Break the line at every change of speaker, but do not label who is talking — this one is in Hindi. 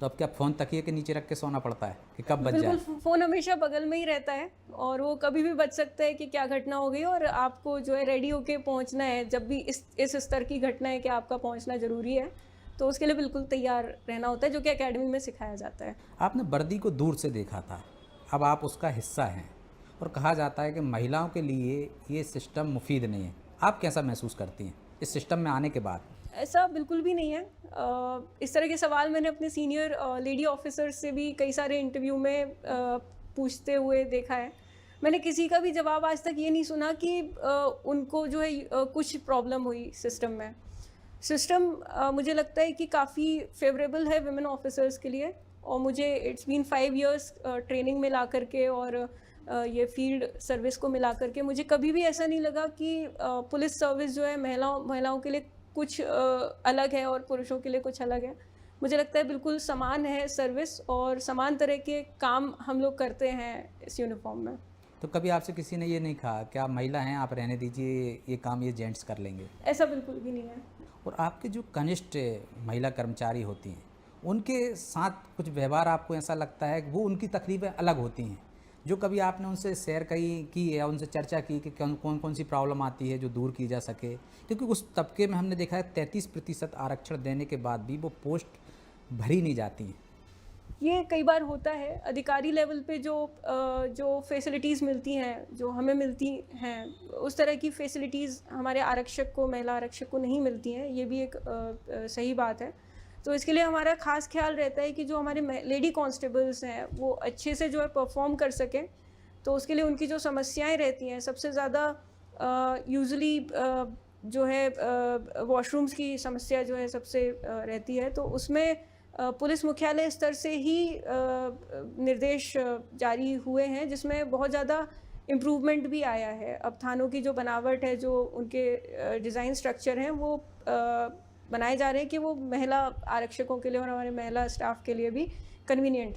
तो अब क्या फ़ोन तकिए के नीचे रख के सोना पड़ता है कि कब बज जाए?
बिल्कुल, फ़ोन हमेशा बगल में ही रहता है और वो कभी भी बज सकता है कि क्या घटना हो गई और आपको जो है रेडी होके पहुँचना है, जब भी इस स्तर की घटना है कि आपका पहुँचना ज़रूरी है, तो उसके लिए बिल्कुल तैयार रहना होता है, जो कि अकेडमी में सिखाया जाता है।
आपने वर्दी को दूर से देखा था, अब आप उसका हिस्सा हैं और कहा जाता है कि महिलाओं के लिए ये सिस्टम मुफ़ीद नहीं है। आप कैसा महसूस करती हैं इस सिस्टम में आने के बाद?
ऐसा बिल्कुल भी नहीं है। इस तरह के सवाल मैंने अपने सीनियर लेडी ऑफ़िसर से भी कई सारे इंटरव्यू में पूछते हुए देखा है। मैंने किसी का भी जवाब आज तक ये नहीं सुना कि उनको जो है कुछ प्रॉब्लम हुई सिस्टम में। सिस्टम मुझे लगता है कि काफ़ी फ़ेवरेबल है वुमेन ऑफ़िसर्स के लिए और मुझे इट्स बीन 5 इयर्स ट्रेनिंग में ला कर के और ये फ़ील्ड सर्विस को मिला कर के मुझे कभी भी ऐसा नहीं लगा कि पुलिस सर्विस जो है महिलाओं महिलाओं के लिए कुछ अलग है और पुरुषों के लिए कुछ अलग है। मुझे लगता है बिल्कुल समान है सर्विस और समान तरह के काम हम लोग करते हैं इस यूनिफ़ॉर्म में।
तो कभी आपसे किसी ने ये नहीं कहा कि आप महिला हैं, आप रहने दीजिए, ये काम ये जेंट्स कर लेंगे?
ऐसा बिल्कुल भी नहीं है।
और आपके जो कनिष्ठ महिला कर्मचारी होती हैं, उनके साथ कुछ व्यवहार आपको ऐसा लगता है कि वो उनकी तकलीफ़ें अलग होती हैं, जो कभी आपने उनसे शेयर की या उनसे चर्चा की कि कौन सी प्रॉब्लम आती है जो दूर की जा सके? क्योंकि उस तबके में हमने देखा है 33% आरक्षण देने के बाद भी वो पोस्ट भरी नहीं जाती हैं।
ये कई बार होता है अधिकारी लेवल पे जो फैसिलिटीज़ मिलती हैं, जो हमें मिलती हैं, उस तरह की फैसिलिटीज़ हमारे आरक्षक को, महिला आरक्षक को नहीं मिलती हैं, ये भी एक सही बात है। तो इसके लिए हमारा ख़ास ख़्याल रहता है कि जो हमारे लेडी कांस्टेबल्स हैं, वो अच्छे से जो है परफ़ॉर्म कर सकें। तो उसके लिए उनकी जो समस्याएँ रहती हैं, सबसे ज़्यादा यूजुअली जो है वॉशरूम्स की समस्या जो है सबसे रहती है। तो उसमें पुलिस मुख्यालय स्तर से ही निर्देश जारी हुए हैं जिसमें बहुत ज़्यादा इम्प्रूवमेंट भी आया है। अब थानों की जो बनावट है, जो उनके डिज़ाइन स्ट्रक्चर हैं वो बनाए जा रहे हैं कि वो महिला आरक्षकों के लिए और हमारे महिला स्टाफ के लिए भी कन्वीनिएंट रहे।